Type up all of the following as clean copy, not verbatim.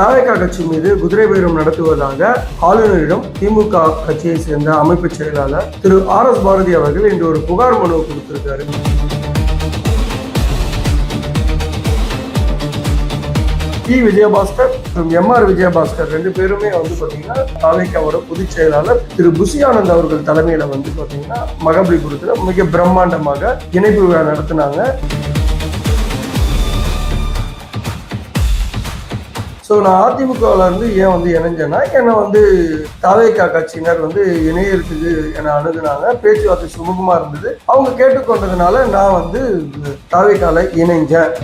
தாவேகா கட்சி மீது குதிரை பேரம் நடத்துவதாக ஆளுநரிடம் திமுக கட்சியை சேர்ந்த அமைப்பு செயலாளர் திரு RS பாரதி அவர்கள் இன்று ஒரு புகார் மனு கொடுத்திருக்காரு. விஜயபாஸ்கர் மற்றும் MR விஜயபாஸ்கர் ரெண்டு பேருமே பாத்தீங்கன்னா தாவேகாவோட பொதுச் செயலாளர் திரு புசி ஆனந்த் அவர்கள் தலைமையில பாத்தீங்கன்னா மகாபலிபுரத்துல மிக பிரம்மாண்டமாக இணைப்பு விழா நடத்தினாங்க. ஸோ நான் அதிமுகவில் ஏன் இணைஞ்சேன்னா என்னை தாவேகா கட்சியினர் இணையறதுக்கு என்னை அணுகுனாங்க. பேச்சுவார்த்தை சுமூகமாக இருந்தது. அவங்க கேட்டுக்கொண்டதுனால நான் தாவேகாவில் இணைஞ்சேன்.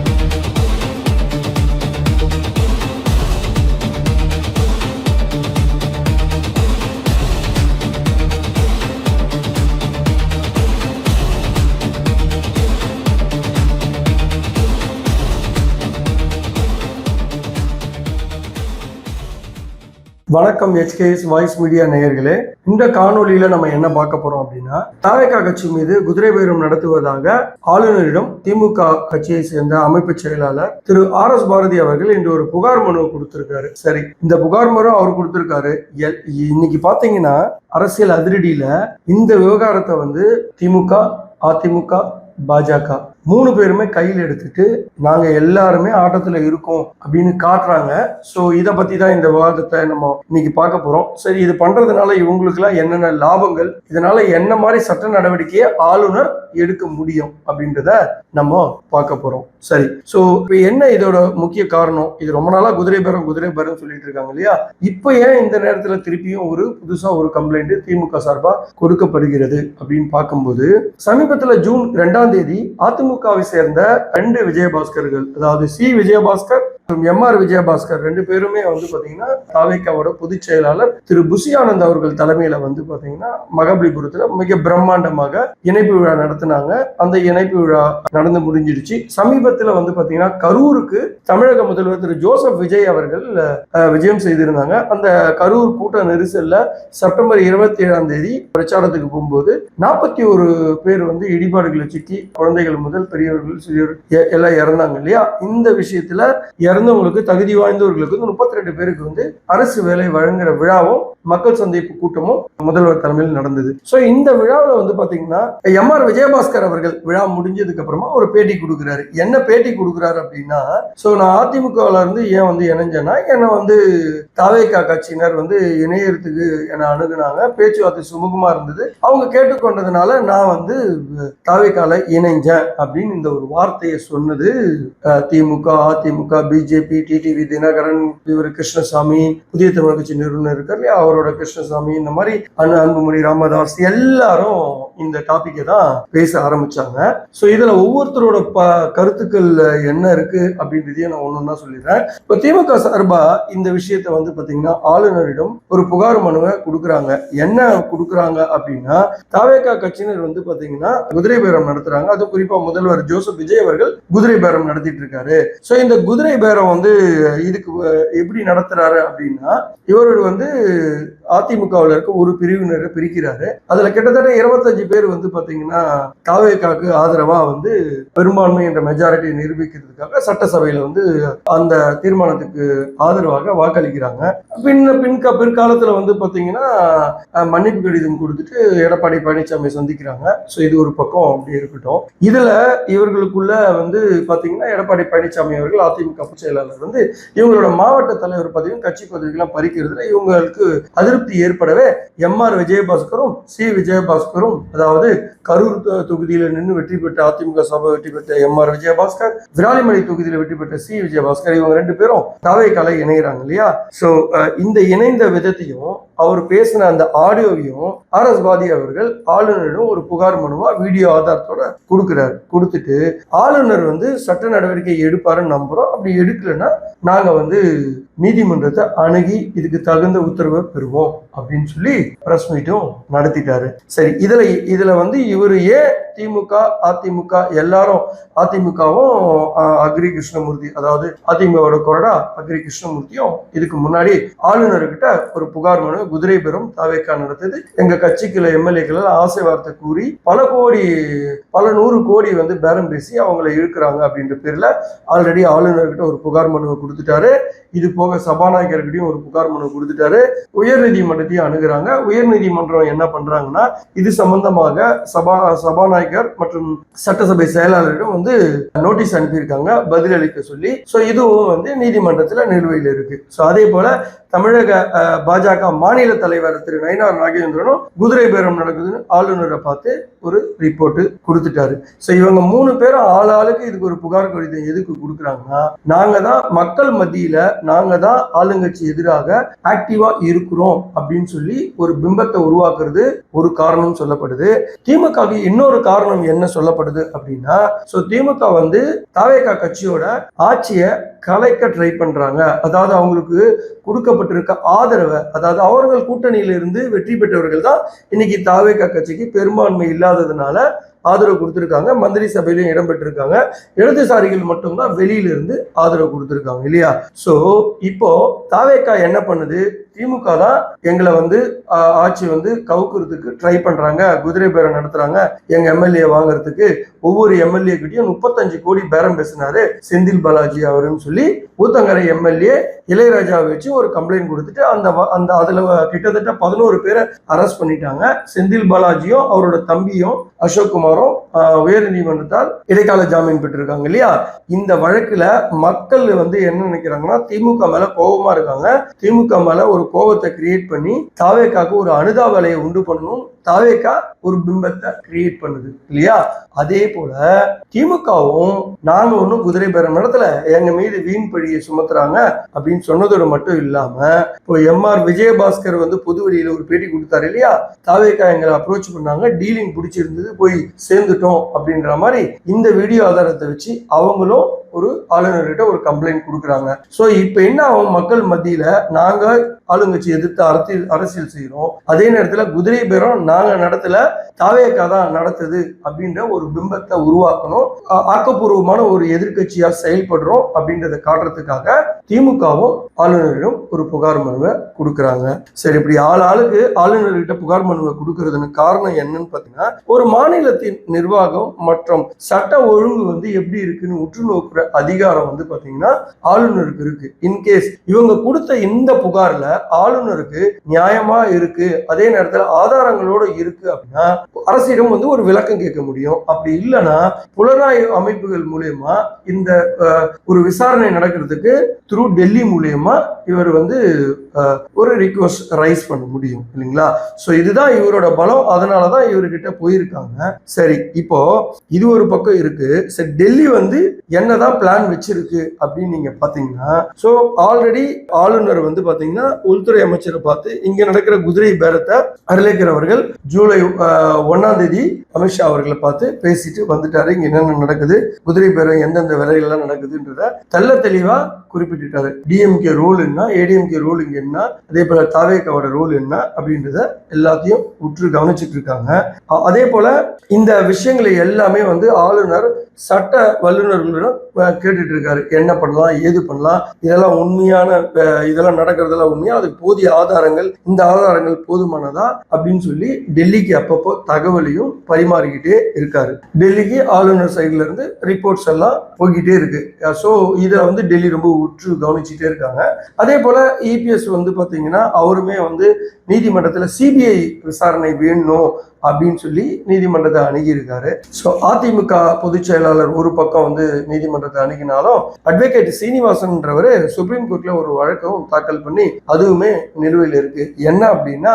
வணக்கம் HKS வாய்ஸ் மீடியா நேயர்களே. இந்த காணொலியில நம்ம என்ன பார்க்க போறோம் அப்படின்னா, தாவேகா கட்சி மீது குதிரை பேரம் நடத்துவதாக ஆளுநரிடம் திமுக கட்சியை சேர்ந்த அமைப்பு செயலாளர் திரு RS பாரதி அவர்கள் இன்று ஒரு புகார் மனு கொடுத்திருக்காரு. சரி, இந்த புகார் மனு அவர் கொடுத்திருக்காரு. இன்னைக்கு பாத்தீங்கன்னா அரசியல் அதிரடியில இந்த விவகாரத்தை திமுக, அதிமுக, பாஜக மூணு பேருமே கையில் எடுத்துட்டு நாங்க எல்லாருமே ஆட்டத்துல இருக்கோம் அப்படின்னு காட்டுறாங்க. ஸோ இதை பத்தி தான் இந்த விவாதத்தை நம்ம இன்னைக்கு பார்க்க போறோம். சரி, இது பண்றதுனால இவங்களுக்கு எல்லாம் என்னென்ன லாபங்கள், இதனால என்ன மாதிரி சட்ட நடவடிக்கையை ஆளுநர் எடுக்க முடியும் அப்படின்றத நம்ம பார்க்க போறோம். சரி, ஸோ இப்போ என்ன இதோட முக்கிய காரணம்? இது ரொம்ப நாளா குதிரை பேரம் சொல்லிட்டு இருக்காங்க இல்லையா? இப்போ ஏன் இந்த நேரத்துல திருப்பியும் புதுசா ஒரு கம்ப்ளைண்ட் திமுக சார்பா கொடுக்கப்படுகிறது அப்படின்னு பார்க்கும்போது, சமீபத்துல ஜூன் 2ஆம் தேதி அதிமுகவை சேர்ந்த 2 விஜயபாஸ்கர்கள், அதாவது விஜயபாஸ்கர் மற்றும் MR விஜயபாஸ்கர் ரெண்டு பேருமே பாத்தீங்கன்னா தாவேகாவோட பொதுச் செயலாளர் திரு புசி ஆனந்த் அவர்கள் தலைமையில பாத்தீங்கன்னா மகாபலிபுரத்துல மிக பிரம்மாண்டமாக இணைப்பு விழா நடத்தினாங்க. அந்த இணைப்பு விழா நடந்து முடிஞ்சிடுச்சு. சமீபத்துல பாத்தீங்கன்னா கரூருக்கு தமிழக முதல்வர் திரு ஜோசப் விஜய் அவர்கள் விஜயம் செய்திருந்தாங்க. அந்த கரூர் கூட்ட நெரிசல்ல செப்டம்பர் 27ஆம் தேதி பிரச்சாரத்துக்கு போகும்போது 41 பேர் இடிபாடுகளை சிக்கி குழந்தைகள் முதல் பெரியவர்கள் சிறியவர் எல்லாம் இறந்தாங்க இல்லையா? இந்த விஷயத்துல இறந்தவங்களுக்கு தகுதி வாய்ந்தவர்களுக்கு 32 பேருக்கு அரசு வேலை வழங்குற விழாவும் மக்கள் சந்திப்பு கூட்டமும் முதல்வர் தலைமையில் நடந்தது. சோ இந்த விழாவில் பாத்தீங்கன்னா MR விஜயபாஸ்கர் அவர்கள் விழா முடிஞ்சதுக்கு அப்புறமா ஒரு பேட்டி கொடுக்கிறாரு. என்ன பேட்டி கொடுக்கிறாரு அப்படின்னா, சோ நான் அதிமுகவில் ஏன் இணைஞ்சேன்னா என்னை தாவேகா கட்சியினர் இணையறதுக்கு என்னை அணுகுனாங்க. பேச்சுவார்த்தை சுமூகமா இருந்தது. அவங்க கேட்டுக்கொண்டதுனால நான் தாவேகால இணைஞ்சேன் அப்படின்னு இந்த ஒரு வார்த்தையை சொன்னது திமுக, அதிமுக, பிஜேபி, டிடிவி தினகரன், இவர் கிருஷ்ணசாமி, புதிய தமிழ் கட்சி நிறுவனர் இருக்கார் இல்லையா, அவரோட கிருஷ்ணசாமி, இந்த மாதிரி அன்புமணி ராமதாஸ் எல்லாரும் இந்த டாபிக்கை தான் பேச ஆரம்பிச்சாங்க. சோ இதுல ஒவ்வொருத்தரோட கருத்துக்கள் என்ன இருக்கு அப்படின்றதையும் நான் ஒன்னொன்னா சொல்லிடுறேன். இப்ப திமுக சார்பா இந்த விஷயத்த பாத்தீங்கன்னா ஆளுநரிடம் ஒரு புகார் மனுவை கொடுக்குறாங்க. என்ன கொடுக்குறாங்க அப்படின்னா, தாவேகா கட்சியினர் பாத்தீங்கன்னா குதிரை பேரம் நடத்துறாங்க. அது குறிப்பா முதல்வர் ஜோசப் விஜய் அவர்கள் குதிரை பேரம் நடத்திட்டு இருக்காரு. சோ இந்த குதிரை பேரம் இதுக்கு எப்படி நடத்துறாரு அப்படின்னா, இவரோட அதிமுகவில் இருக்க ஒரு பிரிவினரை பிரிக்கிறாரு. அதுல கிட்டத்தட்ட 25 பேர் பாத்தீங்கன்னா தாவேகாக்கு ஆதரவா பெரும்பான்மை என்ற மெஜாரிட்டி நிரூபிக்கிறதுக்காக சட்டசபையில அந்த தீர்மானத்துக்கு ஆதரவாக வாக்களிக்கிறாங்க. பிற்காலத்துல பாத்தீங்கன்னா மன்னிப்பு கடிதம் கொடுத்துட்டு எடப்பாடி பழனிசாமி சந்திக்கிறாங்க. சோ இது ஒரு பக்கம் அப்படி இருக்கட்டும். இதுல இவர்களுக்குள்ள பாத்தீங்கன்னா எடப்பாடி பழனிசாமி அவர்கள் அதிமுக செயலாளர் இவங்களோட மாவட்ட தலைவர் பதவியும் கட்சி பதவிகள்லாம் பறிக்கிறதுல இவங்களுக்கு அதிருப்தி ஏற்படவே MR விஜயபாஸ்கரும் விஜயபாஸ்கரும், அதாவது கரூர் தொகுதியில நின்று வெற்றி பெற்ற அதிமுக சபை வெற்றி பெற்ற MR விஜயபாஸ்கர், விராலிமலை தொகுதியில வெற்றி பெற்ற விஜயபாஸ்கர், இவங்க ரெண்டு பேரும் தாவேகால இணைகிறாங்க இல்லையா? சோ இந்த இணைந்த விதத்தையும் அவர் பேசின அந்த ஆடியோவையும் RS பாரதி அவர்கள் ஆளுநரிடம் ஒரு புகார் மனுவா வீடியோ ஆதாரத்தோட கொடுக்கிறார். கொடுத்துட்டு ஆளுநர் சட்ட நடவடிக்கை எடுப்பாருன்னு நம்புறோம். அப்படி எடுக்கலன்னா நாங்க நீதிமன்றத்தை அணுகி இதுக்கு தகுந்த உத்தரவை பெறுவோம் அப்படின்னு சொல்லி பிரஸ் மீட்டும் நடத்திட்டாரு. சரி, இதுல இவரு ஏன் திமுக, அதிமுக எல்லாரும், அதிமுகவும் அக்ரி கிருஷ்ணமூர்த்தி, அதாவது அதிமுகவோட கொறடா அக்ரி கிருஷ்ணமூர்த்தியும் இதுக்கு முன்னாடி ஆளுநர்கிட்ட ஒரு புகார் மனு குதிரை பேரம் தாவேகா நடத்தது, எங்க கட்சிக்குள்ள MLAக்கள் ஆசை வார்த்தை கூறி பல நூறு கோடி பேரம் பேசி அவங்களை இழுக்கிறாங்க அப்படின்ற பேர்ல ஆல்ரெடி ஆளுநர்கிட்ட ஒரு புகார் மனுவை கொடுத்துட்டாரு. இது போக சபாநாயகர்கிட்டையும் ஒரு புகார் மனு கொடுத்துட்டாரு. உயர்நீதிமன்றத்தையும் அணுகுறாங்க. உயர்நீதிமன்றம் என்ன பண்றாங்கன்னா இது சம்பந்தமாக சபாநாயகர் மற்றும் சட்டசபை செயலாளரிடம் வந்து நோட்டீஸ் அனுப்பியிருக்காங்க பதிலளிக்க சொல்லி. ஸோ இதுவும் நீதிமன்றத்தில் நிலுவையில் இருக்கு. ஸோ அதே போல தமிழக பாஜக மாநில தலைவர் திரு நயினார் நாகேந்திரனும் குதிரை பேரம் நடக்குதுன்னு ஆளுநரை பார்த்து ஒரு ரிப்போர்ட் கொடுத்துட்டாரு. ஸோ இவங்க 3 பேரும் ஆளாளுக்கு இதுக்கு ஒரு புகார் கடிதம் எதுக்கு கொடுக்குறாங்கன்னா, நாங்க தான் மக்கள் மத்தியில நாங்க தான் ஆளுங்கட்சி எதிராக ஆக்டிவா இருக்கிறோம் அப்படின்னு சொல்லி ஒரு பிம்பத்தை உருவாக்குறது ஒரு காரணம் சொல்லப்படுது. திமுகவுக்கு இன்னொரு காரணம் என்ன சொல்லப்படுது அப்படின்னா, ஸோ திமுக தாவேகா கட்சியோட ஆட்சியை கலைக்க ட்ரை பண்றாங்க. அதாவது அவங்களுக்கு கொடுக்கப்பட்டிருக்க ஆதரவை, அதாவது அவர்கள் கூட்டணியில இருந்து வெற்றி பெற்றவர்கள் தான் இன்னைக்கு தாவேகா கட்சிக்கு பெரும்பான்மை இல்லாததுனால ஆதரவு கொடுத்திருக்காங்க. மந்திரி சபையிலும் இடம் பெற்றிருக்காங்க. இடதுசாரிகள் மட்டும்தான் வெளியில இருந்து ஆதரவு கொடுத்திருக்காங்க இல்லையா? சோ இப்போ தாவேகா என்ன பண்ணுது, திமுக தான் எங்களை ஆட்சி கவுக்குறதுக்கு ட்ரை பண்றாங்க, குதிரை பேரம் நடத்துறாங்க, எங்க எம்எல்ஏ வாங்குறதுக்கு. ஒவ்வொரு எம்எல்ஏ கிட்டையும் 35 கோடி பேரம் பேசினாரு செந்தில் பாலாஜி அவருன்னு சொல்லி ஊத்தங்கரை எம்எல்ஏ இளையராஜாவை வச்சு ஒரு கம்ப்ளைண்ட் கொடுத்துட்டு அந்த அதுல கிட்டத்தட்ட 11 பேரை அரெஸ்ட் பண்ணிட்டாங்க. செந்தில் பாலாஜியும் அவரோட தம்பியும் அசோக் குமாரும் உயர் நீதிமன்றத்தால் இடைக்கால ஜாமீன் பெற்றிருக்காங்க இல்லையா? இந்த வழக்குல மக்கள் என்ன நினைக்கிறாங்கன்னா, திமுக மேல கோபமா இருக்காங்க. திமுக மேல ஒரு கோபத்தை கிரியேட் பண்ணி தாவேக்காக்கு ஒரு அனுதாபலையை உண்டு பண்ணணும், தாவேக்கா ஒரு பிம்பத்தை கிரியேட் பண்ணுது இல்லையா? அதே போல திமுகவும் நாங்க ஒன்னும் குதிரை பேரம் நடத்தல, எங்க மீது வீண் பழியை சுமத்துறாங்க அப்படின்னு சொன்னதோடு மட்டும் இல்லாம, இப்போ எம்ஆர் விஜயபாஸ்கர் பொதுவெளியில ஒரு பேட்டி கொடுத்தாரு இல்லையா? தாவேக்கா எங்களை அப்ரோச் பண்ணாங்க, டீலிங் பிடிச்சிருந்தது, போய் சேர்ந்துட்டோம் அப்படின்ற மாதிரி இந்த வீடியோ ஆதாரத்தை வச்சு அவங்களும் ஒரு ஆளுநர்கிட்ட ஒரு கம்ப்ளைண்ட் கொடுக்குறாங்க. சோ இப்ப என்ன ஆகும், மக்கள் மத்தியில நாங்க ஆளுங்கட்சி எதிர்த்து அரசியல் செய்யறோம், அதே நேரத்துல குதிரை பேரம் நாங்க நடத்தல, தாவேகா தான் நடத்துது அப்படின்ற ஒரு பிம்பத்தை உருவாக்கணும், ஆக்கப்பூர்வமான ஒரு எதிர்கட்சியா செயல்படுறோம் அப்படின்றத காட்டுறதுக்காக திமுகவும் ஆளுநரிடம் ஒரு புகார் மனுவை கொடுக்குறாங்க. சரி, இப்படி ஆளுக்கு ஆளுநர்கிட்ட புகார் மனுவை கொடுக்கறதுன்னு காரணம் என்னன்னு பாத்தீங்கன்னா, ஒரு மாநிலத்தின் நிர்வாகம் மற்றும் சட்ட ஒழுங்கு எப்படி இருக்குன்னு உற்று நோக்குற அதிகாரம் பாத்தீங்கன்னா ஆளுநருக்கு இருக்கு. இன்கேஸ் இவங்க கொடுத்த இந்த புகார்ல ஆளுநருக்கு நியாயமா இருக்கு, அதே நேரத்தில் ஆதாரங்களோட இருக்கு அப்படின்னா அரசிடம் ஒரு விளக்கம் கேட்க முடியும். அப்படி இல்லைன்னா புலனாய்வு அமைப்புகள் மூலியமா இந்த ஒரு விசாரணை நடக்கிறதுக்கு த்ரூ டெல்லி மூலியமா இவர் ஒரு ரிக்வெஸ்ட் ரைஸ் பண்ண முடியும் இல்லைங்களா? சோ இதுதான் இவரோட பலம், அதனாலதான் இவர்கிட்ட போயிருக்காங்க. சரி, இப்போ இது ஒரு பக்கம் இருக்கு. சரி, டெல்லி என்னதான் பிளான் வச்சிருக்கு அப்படின்னு நீங்க பாத்தீங்கன்னா, சோ ஆல்ரெடி ஆளுநர் பாத்தீங்கன்னா உள்துறை அமைச்சரை பார்த்து இங்க நடக்கிற குதிரை பேரத்தை அருளேக்கர் அவர்கள் ஜூலை 1ஆம் தேதி அமித்ஷா அவர்களை பார்த்து பேசிட்டு வந்துட்டாரு. இங்க என்னென்ன நடக்குது, குதிரை பேரம் எந்தெந்த விலைகள்லாம் நடக்குதுன்றத தெள்ள தெளிவா குறிப்பிட்டாரு. டிஎம்கே ரோல் என்ன, ஏடிஎம்கே ரோல் இங்க என்ன, அதே போல தாவேகாவோட ரோல் என்ன அப்படின்றத எல்லாத்தையும் உற்று கவனிச்சுட்டு இருக்காங்க. அதே போல இந்த விஷயங்களை எல்லாமே ஆளுநர் சட்ட வல்லுநர்களிடம் கேட்டுட்டு இருக்காரு. என்ன பண்ணலாம், ஏது பண்ணலாம், இதெல்லாம் உண்மையான, இதெல்லாம் நடக்கிறதெல்லாம் உண்மையா, அதுக்கு போதிய ஆதாரங்கள், இந்த ஆதாரங்கள் போதுமானதா அப்படின்னு சொல்லி டெல்லிக்கு அப்பப்போ தகவலையும் பரிமாறிக்கிட்டே இருக்காரு. டெல்லிக்கு ஆளுநர் சைட்ல இருந்து ரிப்போர்ட்ஸ் எல்லாம் போய்கிட்டே இருக்கு. ஸோ இதை டெல்லி ரொம்ப உற்று கவனிச்சுட்டே இருக்காங்க. அதே போல இபிஎஸ் பாத்தீங்கன்னா அவருமே நீதிமன்றத்துல சிபிஐ விசாரணை வேணும் அப்படின்னு சொல்லி நீதிமன்றத்தை அணுகி இருக்காரு. ஸோ அதிமுக பொதுச் செயலாளர் ஒரு பக்கம் நீதிமன்றத்தை அணுகினாலும் அட்வொகேட் சீனிவாசன்ன்றவர் சுப்ரீம் கோர்ட்ல ஒரு வழக்கம் தாக்கல் பண்ணி அதுவுமே நிலுவையில் இருக்கு. என்ன அப்படின்னா,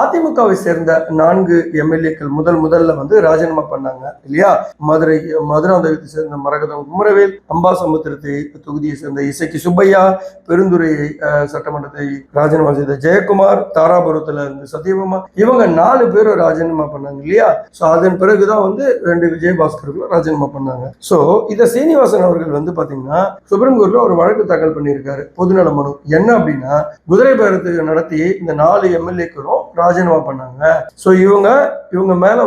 அதிமுகவை சேர்ந்த 4 எம்எல்ஏக்கள் முதல்ல ராஜினாமா பண்ணாங்க இல்லையா? மதுராந்தகத்தை சேர்ந்த மரகதம் குமரவேல், அம்பாசமுத்திரத்தை தொகுதியை சேர்ந்த இசக்கி சுப்பையா, பெருந்துறை சட்டமன்றத்தை ராஜினாமா செய்த ஜெயக்குமார், தாராபுரத்துல இருந்து சத்யபாமா, இவங்க 4 பேரும் ராஜினாமா பண்ணாங்க இல்லையா? சோ அதன் பிறகுதான் 2 விஜயபாஸ்கர்களும் ராஜினாமா பண்ணாங்க. சோ இத சீனிவாசன் அவர்கள் பாத்தீங்கன்னா சுப்ரீம் கோர்ட்ல ஒரு வழக்கு தாக்கல் பண்ணியிருக்காரு, பொதுநல மனு. என்ன அப்படின்னா, குதிரை பேரத்துக்கு நடத்தி இந்த 4 எம்எல்ஏக்களும் ராஜினாமா பண்ணாங்க. சோ இவங்க மேல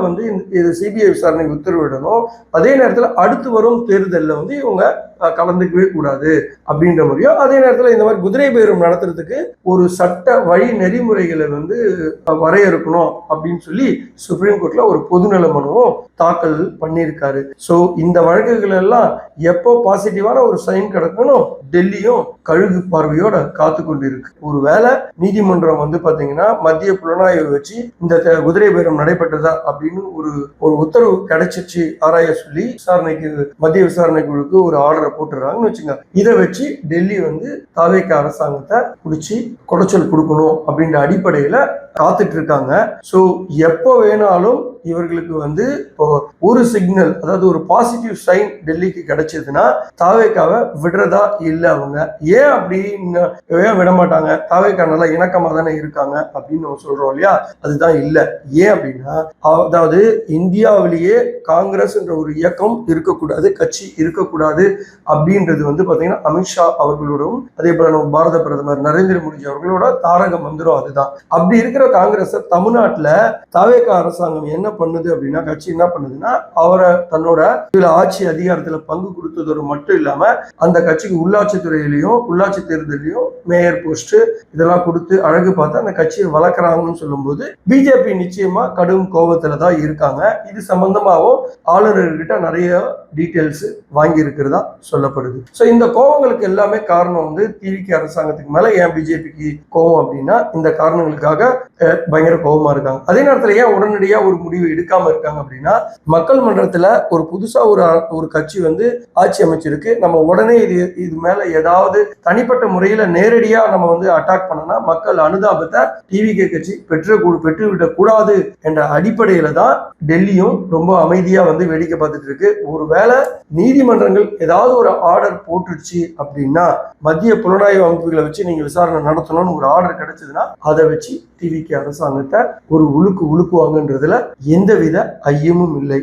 இது சிபிஐ விசாரணைக்கு உத்தரவிடணும். அதே நேரத்தில் அடுத்து வரும் தேர்தலில் இவங்க கலந்துக்கவே கூடாது அப்படின்ற முறையும், அதே நேரத்தில் இந்த மாதிரி குதிரை பேரம் நடத்துறதுக்கு ஒரு சட்ட வழி நெறிமுறைகளை வந்து வரையறுக்கணும் அப்படின்னு சொல்லி சுப்ரீம் கோர்ட்ல ஒரு பொதுநல மனுவும் தாக்கல் பண்ணியிருக்காரு. ஸோ இந்த வழக்குகள் எல்லாம் எப்போ பாசிட்டிவான ஒரு சைன் கிடக்கணும், டெல்லியும் கழுகு பார்வையோட காத்து கொண்டு இருக்கு. ஒருவேளை நீதிமன்றம் வந்து பாத்தீங்கன்னா மத்திய புலனாய்வு வச்சு இந்த குதிரை பேரம் நடைபெற்றதா அப்படின்னு ஒரு உத்தரவு கிடைச்சிச்சு ஆராய சொல்லி விசாரணைக்கு மத்திய விசாரணை குழுக்கு ஒரு ஆர்டரை போட்டுறாங்கன்னு வச்சுங்க. இதை வச்சு டெல்லி வந்து தாவேக அரசாங்கத்தை பிடிச்சி குடைச்சல் கொடுக்கணும் அப்படின்ற அடிப்படையில காத்துட்டு இருக்காங்க. ஸோ எப்போ வேணாலும் இவர்களுக்கு வந்து ஒரு சிக்னல், அதாவது ஒரு பாசிட்டிவ் சைன் டெல்லிக்கு கிடைச்சதுன்னா தாவேக்காவை விடுறதா இல்லை. அவங்க ஏன் அப்படி ஏன் விட மாட்டாங்க, தாவேக்கா நல்லா இணக்கமா தானே இருக்காங்க அப்படின்னு நம்ம சொல்றோம் இல்லையா, அதுதான் இல்லை. ஏன் அப்படின்னா, அதாவது இந்தியாவிலேயே காங்கிரஸ் என்ற ஒரு இயக்கம் இருக்கக்கூடாது, கட்சி இருக்கக்கூடாது அப்படின்றது வந்து பாத்தீங்கன்னா அமித்ஷா அவர்களோடும் அதே போல நம்ம பாரத பிரதமர் நரேந்திர மோடி அவர்களோட தாரக மந்திரம் அதுதான். அப்படி இருக்கிற காங்கிரஸ் தமிழ்நாட்டுல தாவேகா அரசாங்கம் என்ன பண்ணுது அப்படின்னா, கட்சி என்ன பண்ணுதுன்னா, அவரை தன்னோட ஆட்சி அதிகாரத்துல பங்கு கொடுத்ததோடு மட்டும் இல்லாம அந்த கட்சிக்கு உள்ளாட்சி துறையிலையும் உள்ளாட்சி தேர்தலையும் மேயர் போஸ்ட் இதெல்லாம் கொடுத்து அழகு பார்த்து அந்த கட்சியை வளர்க்குறாங்கன்னு சொல்லும் போது பிஜேபி நிச்சயமா கடும் கோபத்துல தான் இருக்காங்க. இது சம்பந்தமாகவும் ஆளுநர்கிட்ட நிறைய டீட்டெயில்ஸ் வாங்கி இருக்கிறதா சொல்லப்படுது. ஸோ இந்த கோபங்களுக்கு எல்லாமே காரணம் வந்து டிவிகே அரசாங்கத்துக்கு மேல ஏன் பிஜேபிக்கு கோபம் அப்படின்னா, இந்த காரணங்களுக்காக பயங்கர கோபமா இருக்காங்க. அதே நேரத்தில் ஏன் உடனடியா ஒரு முடிவு எடுக்காம இருக்காங்க அப்படின்னா, மக்கள் மன்றத்துல ஒரு புதுசா ஒரு கட்சி வந்து ஆட்சி அமைச்சிருக்கு, நம்ம உடனே இது மேல ஏதாவது தனிப்பட்ட முறையில நேரடியா நம்ம வந்து அட்டாக் பண்ணனா மக்கள் அனுதாபத்தை டிவிகே கட்சி பெற்றுவிடக் கூடாது என்ற அடிப்படையில தான் டெல்லியும் ரொம்ப அமைதியா வந்து வேடிக்கை பார்த்துட்டு இருக்கு. ஒருவேளை நீதிமன்றங்கள் ஏதாவது ஒரு ஆர்டர் போட்டுடுச்சு அப்படின்னா, மத்திய புலனாய்வு அமைப்புகளை வச்சு நீங்க விசாரணை நடத்தணும்னு ஒரு ஆர்டர் கிடைச்சதுன்னா அதை வச்சு டிவிகே அரசாங்கத்தை ஒரு உழுக்குவாங்கன்றதுல எந்தவித ஐயமும் இல்லை.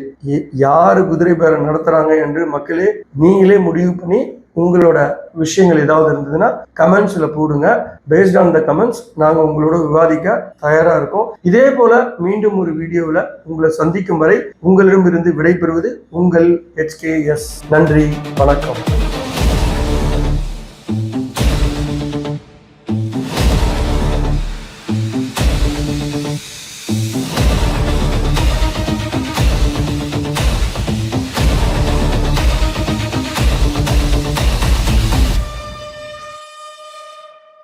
யாரு குதிரை பேரம் நடத்துறாங்க என்று மக்களே நீங்களே முடிவு பண்ணி உங்களோட விஷயங்கள் ஏதாவது இருந்ததுன்னா கமெண்ட்ஸ்ல போடுங்க. பேஸ்ட் ஆன் த கமெண்ட்ஸ் நாங்க உங்களோட விவாதிக்க தயாரா இருக்கோம். இதே போல மீண்டும் ஒரு வீடியோவில் உங்களை சந்திக்கும் வரை உங்களிடமிருந்து விடைபெறுவது உங்கள் HKS. நன்றி, வணக்கம்.